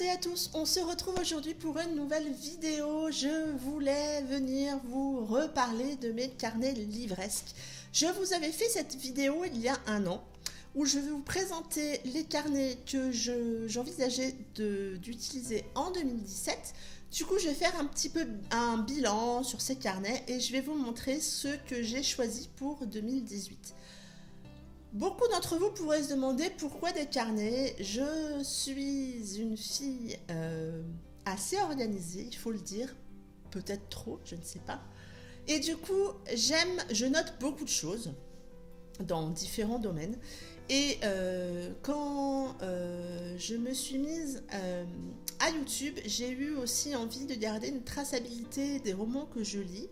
toutes et à tous, on se retrouve aujourd'hui pour une nouvelle vidéo. Je voulais venir vous reparler de mes carnets livresques. Je vous avais fait cette vidéo il y a un an où je vais vous présenter les carnets que j'envisageais d'utiliser en 2017. Du coup, je vais faire un petit peu un bilan sur ces carnets et je vais vous montrer ceux que j'ai choisis pour 2018. Beaucoup d'entre vous pourraient se demander pourquoi des carnets. Je suis une fille assez organisée, il faut le dire. Peut-être trop, je ne sais pas. Et du coup, je note beaucoup de choses dans différents domaines. Et quand je me suis mise à YouTube, j'ai eu aussi envie de garder une traçabilité des romans que je lis.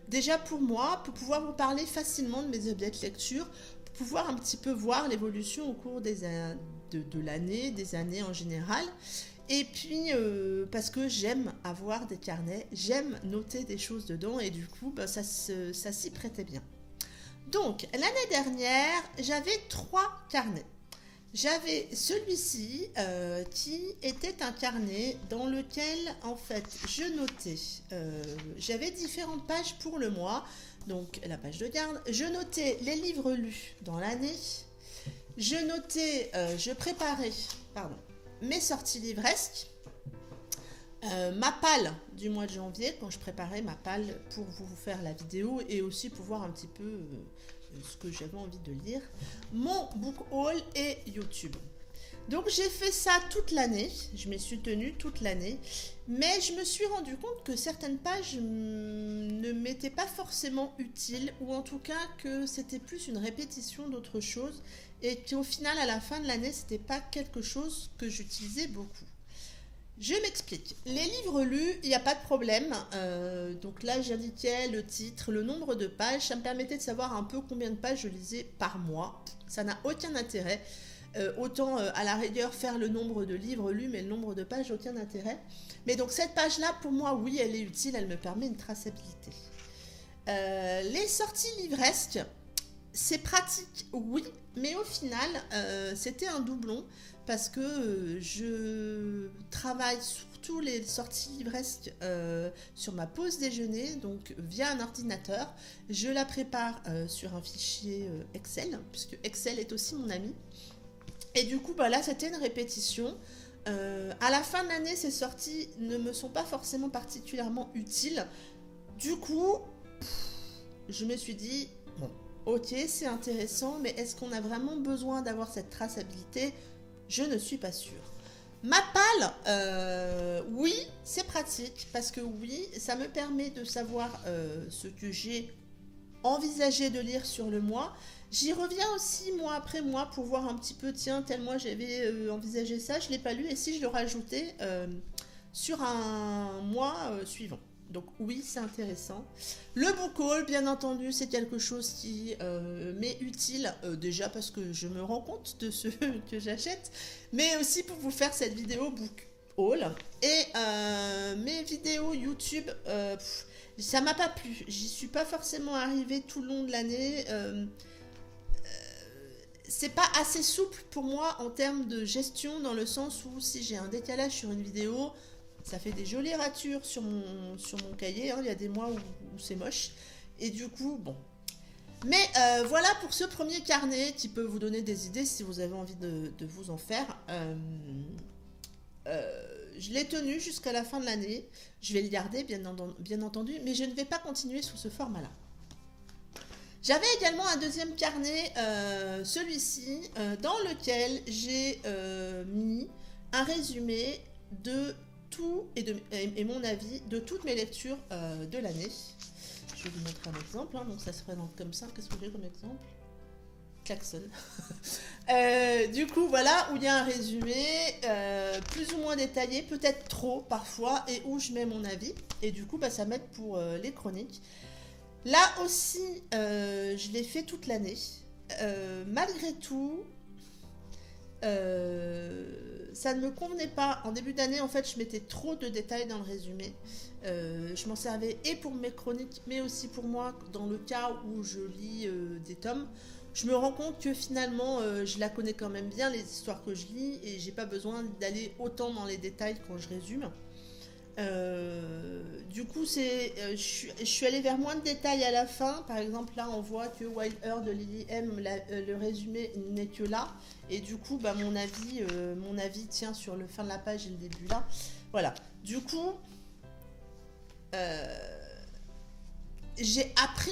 Déjà pour moi, pour pouvoir vous parler facilement de mes objets de lecture, pour pouvoir un petit peu voir l'évolution au cours de l'année, des années en général. Et puis, parce que j'aime avoir des carnets, j'aime noter des choses dedans et du coup, ça s'y prêtait bien. Donc, l'année dernière, j'avais 3 carnets. J'avais celui-ci qui était un carnet dans lequel, en fait, je notais. J'avais différentes pages pour le mois, donc la page de garde. Je notais les livres lus dans l'année. Je préparais, mes sorties livresques. Ma palle du mois de janvier, quand je préparais ma palle pour vous faire la vidéo et aussi pour voir un petit peu ce que j'avais envie de lire, mon book haul et YouTube. Donc j'ai fait ça toute l'année, je m'y suis tenue toute l'année, mais je me suis rendu compte que certaines pages ne m'étaient pas forcément utiles, ou en tout cas que c'était plus une répétition d'autre chose, et qu'au final à la fin de l'année c'était pas quelque chose que j'utilisais beaucoup. Je m'explique. Les livres lus, il n'y a pas de problème. Donc là, j'indiquais le titre, le nombre de pages. Ça me permettait de savoir un peu combien de pages je lisais par mois. Ça n'a aucun intérêt. Autant à la rigueur faire le nombre de livres lus, mais le nombre de pages, aucun intérêt. Mais donc cette page-là, pour moi, oui, elle est utile. Elle me permet une traçabilité. Les sorties livresques, c'est pratique, oui, mais au final, c'était un doublon parce que je travaille surtout les sorties livresques sur ma pause déjeuner, donc via un ordinateur. Je la prépare sur un fichier Excel, puisque Excel est aussi mon ami. Et du coup, là, c'était une répétition. À la fin de l'année, ces sorties ne me sont pas forcément particulièrement utiles. Du coup, je me suis dit, bon, ok, c'est intéressant, mais est-ce qu'on a vraiment besoin d'avoir cette traçabilité ? Je ne suis pas sûre. Ma palle, oui, c'est pratique, parce que oui, ça me permet de savoir ce que j'ai envisagé de lire sur le mois. J'y reviens aussi mois après mois pour voir un petit peu, tiens, tel mois j'avais envisagé ça, je ne l'ai pas lu, et si je le rajoutais sur un mois suivant. Donc oui, c'est intéressant. Le book haul, bien entendu, c'est quelque chose qui m'est utile, déjà parce que je me rends compte de ce que j'achète, mais aussi pour vous faire cette vidéo book haul. Et mes vidéos YouTube, ça m'a pas plu. J'y suis pas forcément arrivée tout le long de l'année. C'est pas assez souple pour moi en termes de gestion, dans le sens où si j'ai un décalage sur une vidéo, ça fait des jolies ratures sur mon cahier, hein. Il y a des mois où c'est moche. Et du coup, bon. Mais voilà pour ce premier carnet qui peut vous donner des idées si vous avez envie de vous en faire. Je l'ai tenu jusqu'à la fin de l'année. Je vais le garder, bien entendu, mais je ne vais pas continuer sous ce format-là. J'avais également un deuxième carnet, celui-ci, dans lequel j'ai mis un résumé de tout et mon avis de toutes mes lectures de l'année. Je vais vous montrer un exemple, hein, donc ça se présente comme ça. Qu'est-ce que j'ai comme exemple ? Klaxon. Du coup, voilà, où il y a un résumé plus ou moins détaillé, peut-être trop parfois, et où je mets mon avis. Et du coup, ça m'aide pour les chroniques. Là aussi, je l'ai fait toute l'année. Malgré tout, ça ne me convenait pas. En début d'année, en fait, je mettais trop de détails dans le résumé. Je m'en servais et pour mes chroniques, mais aussi pour moi, dans le cas où je lis des tomes. je me rends compte que finalement, je la connais quand même bien, les histoires que je lis, et j'ai pas besoin d'aller autant dans les détails quand je résume. Du coup, je suis allée vers moins de détails à la fin. Par exemple, là, on voit que Wild Heart de Lily M, le résumé n'est que là. Et du coup, bah, mon avis tient sur le fin de la page et le début là. Voilà. Du coup, j'ai appris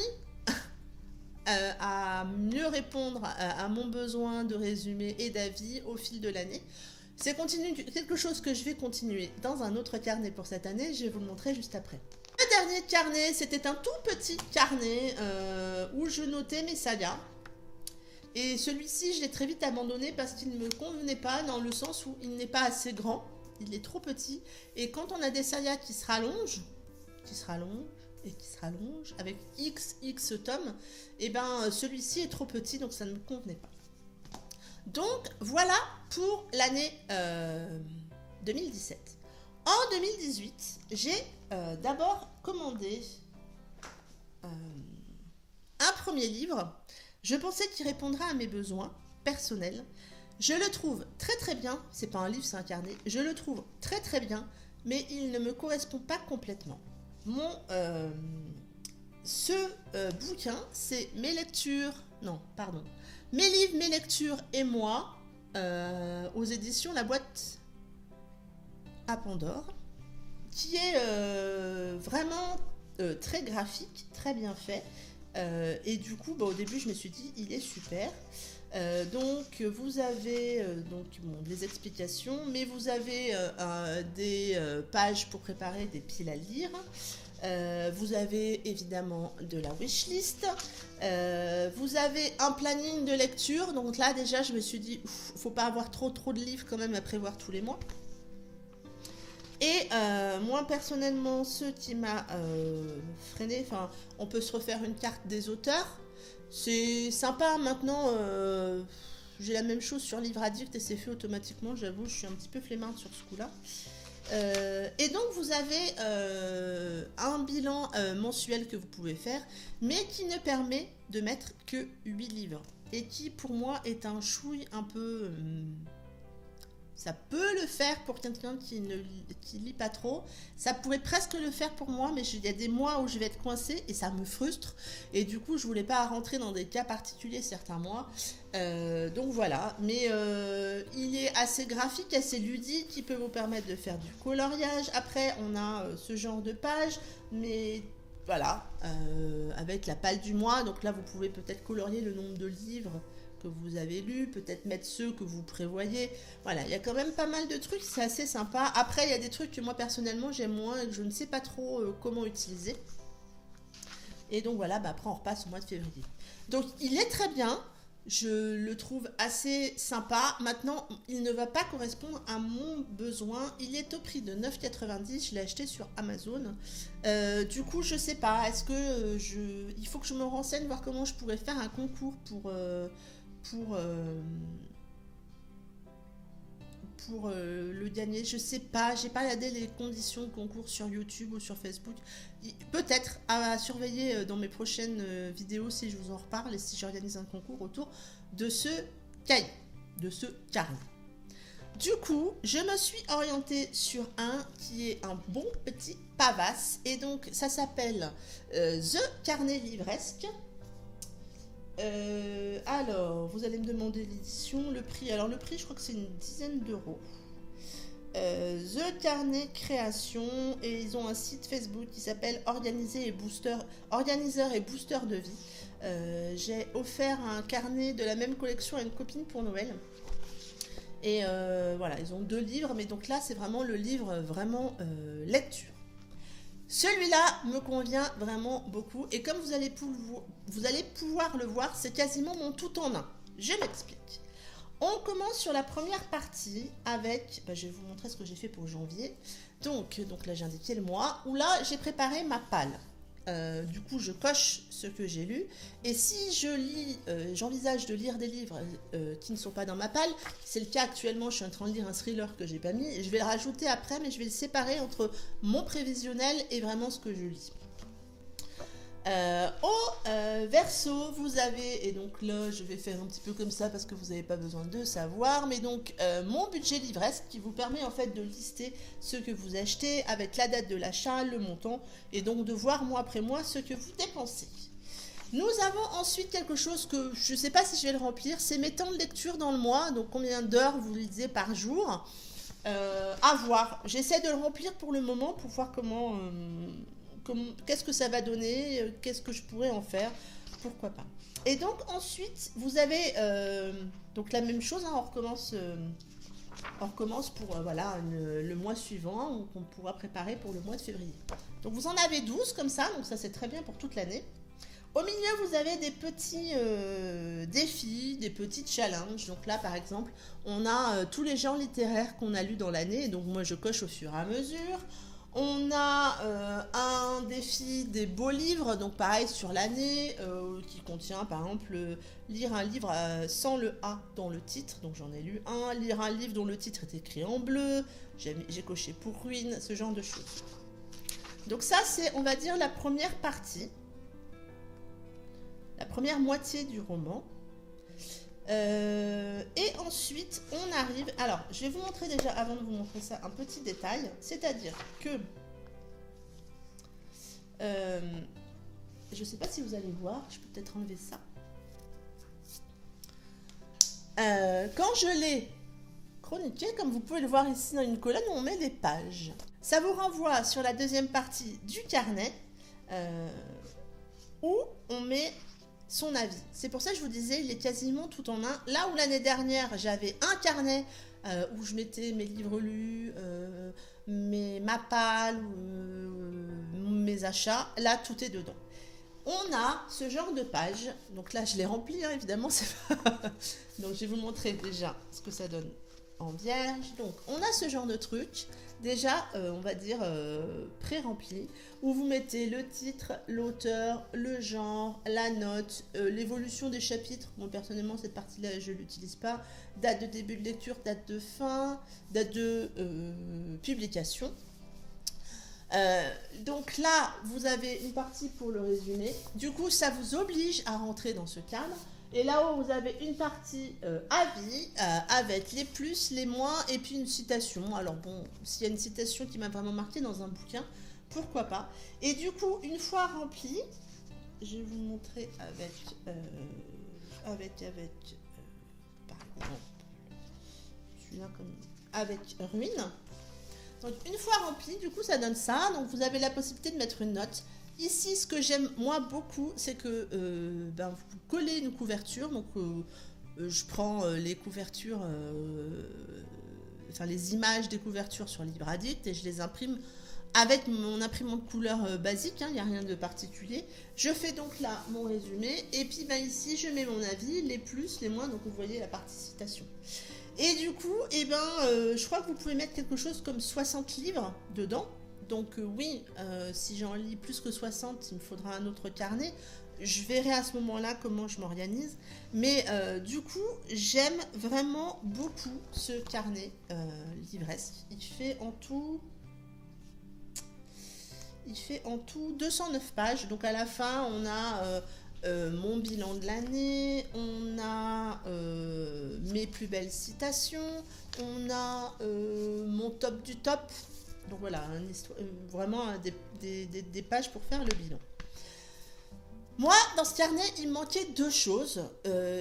à mieux répondre à mon besoin de résumé et d'avis au fil de l'année. C'est quelque chose que je vais continuer dans un autre carnet pour cette année. Je vais vous le montrer juste après. Le dernier carnet, c'était un tout petit carnet où je notais mes sagas. Et celui-ci, je l'ai très vite abandonné parce qu'il ne me convenait pas, dans le sens où il n'est pas assez grand. Il est trop petit. Et quand on a des sagas qui se rallongent, et qui se rallongent avec XX tomes, et ben celui-ci est trop petit, donc ça ne me convenait pas. Donc voilà pour l'année 2017. En 2018, j'ai d'abord commandé un premier livre. Je pensais qu'il répondra à mes besoins personnels. Je le trouve très très bien. C'est pas un livre, c'est un carnet. Je le trouve très très bien, mais il ne me correspond pas complètement. Ce bouquin, c'est mes lectures. Non, pardon. Mes livres, mes lectures et moi, aux éditions La Boîte à Pandore, qui est vraiment très graphique, très bien fait. Et du coup, bah, au début, je me suis dit, il est super. Donc, vous avez des explications, mais vous avez des pages pour préparer des piles à lire. Vous avez évidemment de la wishlist. Vous avez un planning de lecture. Donc là, déjà, je me suis dit, faut pas avoir trop de livres quand même à prévoir tous les mois. Et moi, personnellement, ce qui m'a freiné, enfin, on peut se refaire une carte des auteurs. C'est sympa. Maintenant, j'ai la même chose sur Livre Addict et c'est fait automatiquement. J'avoue, je suis un petit peu flemmarde sur ce coup-là. Et donc vous avez un bilan mensuel que vous pouvez faire, mais qui ne permet de mettre que 8 livres. Et qui pour moi est un chouille un peu... ça peut le faire pour quelqu'un qui lit pas trop. Ça pourrait presque le faire pour moi, mais il y a des mois où je vais être coincée et ça me frustre. Et du coup, je voulais pas rentrer dans des cas particuliers certains mois. Donc voilà. Mais il est assez graphique, assez ludique, qui peut vous permettre de faire du coloriage. Après, on a ce genre de page, mais voilà, avec la palle du mois. Donc là, vous pouvez peut-être colorier le nombre de livres que vous avez lu, peut-être mettre ceux que vous prévoyez. Voilà, il y a quand même pas mal de trucs, c'est assez sympa. Après, il y a des trucs que moi, personnellement, j'aime moins et que je ne sais pas trop comment utiliser. Et donc voilà, bah, après, on repasse au mois de février. Donc, il est très bien. Je le trouve assez sympa. Maintenant, il ne va pas correspondre à mon besoin. Il est au prix de 9,90. Je l'ai acheté sur Amazon. Du coup, je sais pas. Est-ce que il faut que je me renseigne, voir comment je pourrais faire un concours pour le gagner. Je sais pas, j'ai pas regardé les conditions de concours sur YouTube ou sur Facebook. Peut-être à surveiller dans mes prochaines vidéos si je vous en reparle et si j'organise un concours autour de ce cahier, de ce carnet. Du coup, je me suis orientée sur un qui est un bon petit pavasse et donc ça s'appelle The Carnet Livresque. Alors, vous allez me demander l'édition, le prix. Alors, le prix, je crois que c'est une dizaine d'euros. The Carnet Création, et ils ont un site Facebook qui s'appelle Organiseur et Booster de vie. J'ai offert un carnet de la même collection à une copine pour Noël. Et voilà, ils ont 2 livres, mais donc là, c'est vraiment le livre vraiment lecture. Celui-là me convient vraiment beaucoup et comme vous allez pouvoir le voir, c'est quasiment mon tout en un. Je m'explique. On commence sur la première partie avec, je vais vous montrer ce que j'ai fait pour janvier. Donc là j'ai indiqué le mois où là j'ai préparé ma palle. Du coup je coche ce que j'ai lu et si je lis, j'envisage de lire des livres qui ne sont pas dans ma palle, c'est le cas actuellement, je suis en train de lire un thriller que j'ai pas mis et je vais le rajouter après mais je vais le séparer entre mon prévisionnel et vraiment ce que je lis. Verseau, vous avez, et donc là je vais faire un petit peu comme ça parce que vous n'avez pas besoin de savoir, mais donc mon budget livresque qui vous permet en fait de lister ce que vous achetez avec la date de l'achat, le montant, et donc de voir mois après mois ce que vous dépensez. Nous avons ensuite quelque chose que je ne sais pas si je vais le remplir, c'est mes temps de lecture dans le mois, donc combien d'heures vous lisez par jour. À voir. J'essaie de le remplir pour le moment pour voir qu'est-ce que ça va donner, qu'est-ce que je pourrais en faire, pourquoi pas. Et donc ensuite, vous avez donc la même chose, hein, on recommence pour voilà, le mois suivant, qu'on pourra préparer pour le mois de février. Donc vous en avez 12 comme ça, donc ça c'est très bien pour toute l'année. Au milieu, vous avez des petits défis, des petits challenges. Donc là, par exemple, on a tous les genres littéraires qu'on a lus dans l'année. Donc moi, je coche au fur et à mesure. On a un défi des beaux livres, donc pareil sur l'année, qui contient par exemple lire un livre sans le A dans le titre, donc j'en ai lu un, lire un livre dont le titre est écrit en bleu, j'ai coché pour ruine, ce genre de choses. Donc ça c'est, on va dire, la première partie, la première moitié du roman. Et ensuite, on arrive... Alors, je vais vous montrer déjà, avant de vous montrer ça, un petit détail. C'est-à-dire que... je ne sais pas si vous allez voir, je peux peut-être enlever ça. Quand je l'ai chroniqué, comme vous pouvez le voir ici dans une colonne où on met les pages, ça vous renvoie sur la deuxième partie du carnet, où on met... son avis. C'est pour ça que je vous disais, il est quasiment tout en un. Là où l'année dernière, j'avais un carnet où je mettais mes livres lus, ma palle, mes achats. Là, tout est dedans. On a ce genre de page. Donc là, je l'ai rempli, hein, évidemment. Donc, je vais vous montrer déjà ce que ça donne en vierge. Donc, on a ce genre de truc. Déjà, on va dire pré-rempli, où vous mettez le titre, l'auteur, le genre, la note, l'évolution des chapitres. Moi, personnellement, cette partie-là, je ne l'utilise pas. Date de début de lecture, date de fin, date de publication. Donc là, vous avez une partie pour le résumé. Du coup, ça vous oblige à rentrer dans ce cadre. Et là-haut, vous avez une partie avis avec les plus, les moins et puis une citation. Alors bon, s'il y a une citation qui m'a vraiment marqué dans un bouquin, pourquoi pas. Et du coup, une fois rempli, je vais vous montrer avec par exemple, celui-là comme avec ruine. Donc une fois rempli, du coup ça donne ça. Donc vous avez la possibilité de mettre une note. Ici, ce que j'aime moi beaucoup, c'est que vous collez une couverture. Donc je prends les couvertures, enfin les images des couvertures sur LibreAddict et je les imprime avec mon imprimante couleur basique, il n'y a rien de particulier. Je fais donc là mon résumé et puis ici je mets mon avis, les plus, les moins, donc vous voyez la partie citation. Et du coup, je crois que vous pouvez mettre quelque chose comme 60 livres dedans. Donc oui, si j'en lis plus que 60, il me faudra un autre carnet. Je verrai à ce moment-là comment je m'organise. Mais du coup, j'aime vraiment beaucoup ce carnet livresque. Il fait en tout 209 pages. Donc à la fin, on a mon bilan de l'année, on a mes plus belles citations, on a mon top du top. Donc voilà, vraiment des pages pour faire le bilan. Moi, dans ce carnet, il me manquait deux choses.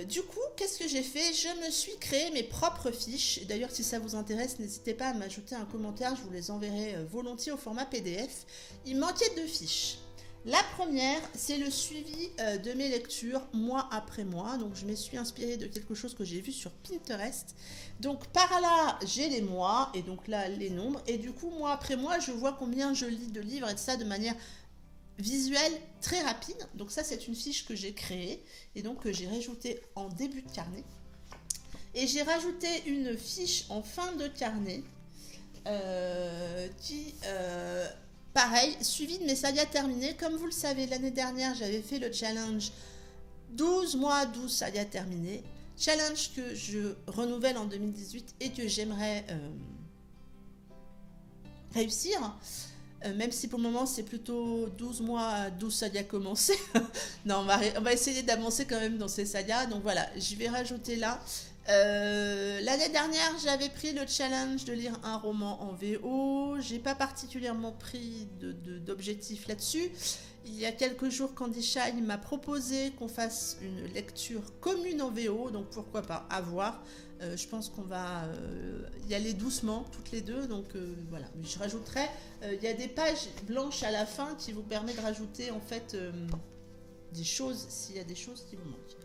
Du coup, qu'est-ce que j'ai fait? Je me suis créé mes propres fiches. D'ailleurs, si ça vous intéresse, n'hésitez pas à m'ajouter un commentaire. Je vous les enverrai volontiers au format PDF. Il me manquait deux fiches. La première, c'est le suivi de mes lectures mois après mois. Donc, je me suis inspirée de quelque chose que j'ai vu sur Pinterest. Donc, par là, j'ai les mois et donc là, les nombres. Et du coup, mois après mois, je vois combien je lis de livres et de ça de manière visuelle très rapide. Donc ça, c'est une fiche que j'ai créée et donc que j'ai rajoutée en début de carnet. Et j'ai rajouté une fiche en fin de carnet qui... pareil, suivi de mes sagas terminées. Comme vous le savez, l'année dernière, j'avais fait le challenge 12 mois, 12 sagas terminées. Challenge que je renouvelle en 2018 et que j'aimerais réussir. même si pour le moment c'est plutôt 12 mois, 12 sagas commencées. Non, on va essayer d'avancer quand même dans ces sagas. Donc voilà, je vais rajouter là. L'année dernière, j'avais pris le challenge de lire un roman en VO. J'ai pas particulièrement pris d'objectif là-dessus. Il y a quelques jours, Candy Shine m'a proposé qu'on fasse une lecture commune en VO, donc pourquoi pas, à voir. Je pense qu'on va y aller doucement, toutes les deux, donc voilà. Je rajouterai, il y a des pages blanches à la fin qui vous permettent de rajouter en fait des choses, s'il y a des choses qui vous manquent.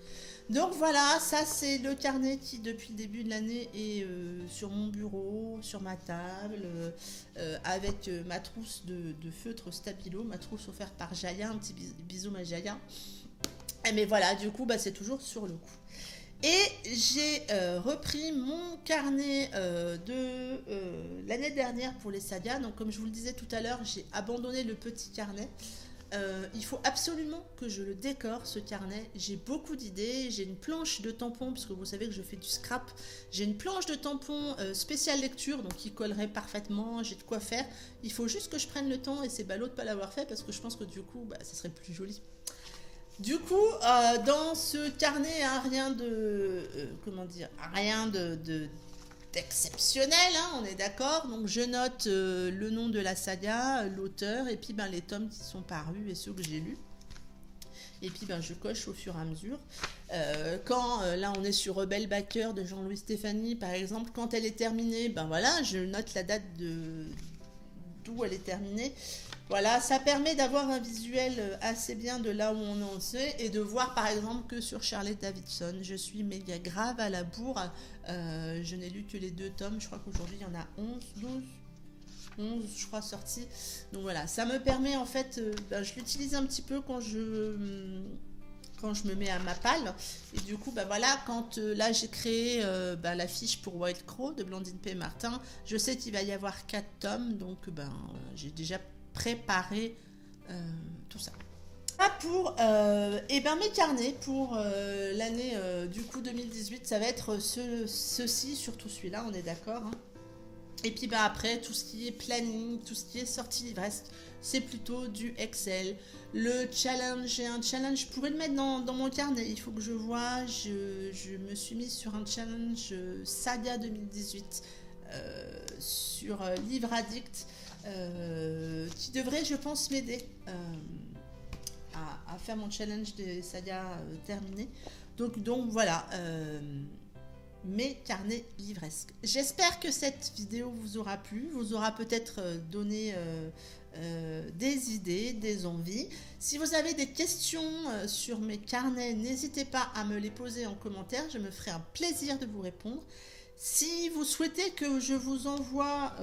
Donc voilà, ça c'est le carnet qui depuis le début de l'année est sur mon bureau, sur ma table, avec ma trousse de feutre Stabilo, ma trousse offerte par Jaya, un petit bisou ma Jaya. Mais voilà, du coup c'est toujours sur le coup. Et j'ai repris mon carnet de l'année dernière pour les sagas. Donc comme je vous le disais tout à l'heure, j'ai abandonné le petit carnet. Il faut absolument que je le décore ce carnet. J'ai beaucoup d'idées, j'ai une planche de tampons parce que vous savez que je fais du scrap. J'ai une planche de tampons spéciale lecture donc qui collerait parfaitement, j'ai de quoi faire. Il faut juste que je prenne le temps et c'est ballot de ne pas l'avoir fait parce que je pense que du coup ça serait plus joli. Du coup, dans ce carnet, hein, rien de comment dire, rien d'exceptionnel, hein, on est d'accord. Donc je note le nom de la saga, l'auteur et puis les tomes qui sont parus et ceux que j'ai lus. Et puis je coche au fur et à mesure. Quand là on est sur Rebelle Backer de Jean-Louis Stéphanie par exemple, quand elle est terminée, voilà, je note la date d'où elle est terminée. Voilà, ça permet d'avoir un visuel assez bien de là où on en est et de voir par exemple que sur Charlotte Davidson, je suis méga grave à la bourre. Je n'ai lu que les 2 tomes, je crois qu'aujourd'hui il y en a 11 je crois sortis. Donc voilà, ça me permet en fait, je l'utilise un petit peu quand je me mets à ma palle. Et du coup, voilà, quand là j'ai créé la fiche pour Wild Crow de Blandine P. Martin, je sais qu'il va y avoir 4 tomes, donc j'ai déjà préparé tout ça. Pour mes carnets pour l'année du coup 2018, ça va être ceci, surtout celui-là, on est d'accord, hein. Et puis après, tout ce qui est planning, tout ce qui est sortie livresque, c'est plutôt du Excel. Le challenge, j'ai un challenge, je pourrais le mettre dans mon carnet, il faut que je vois, je me suis mise sur un challenge Saga 2018 sur Livre Addict, qui devrait, je pense, m'aider à faire mon challenge des sagas terminés. Donc voilà, mes carnets livresques. J'espère que cette vidéo vous aura plu, vous aura peut-être donné des idées, des envies. Si vous avez des questions sur mes carnets, n'hésitez pas à me les poser en commentaire, je me ferai un plaisir de vous répondre. Si vous souhaitez que je vous envoie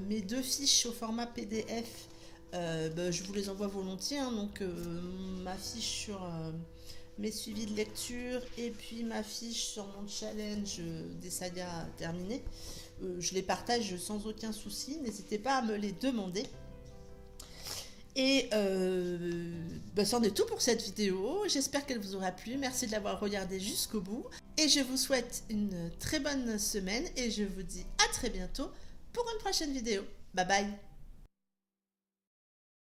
mes 2 fiches au format PDF, je vous les envoie volontiers, hein, donc ma fiche sur mes suivis de lecture et puis ma fiche sur mon challenge des sagas terminées, je les partage sans aucun souci, n'hésitez pas à me les demander. Et c'en est tout pour cette vidéo, j'espère qu'elle vous aura plu, merci de l'avoir regardée jusqu'au bout et je vous souhaite une très bonne semaine et je vous dis à très bientôt pour une prochaine vidéo. Bye bye.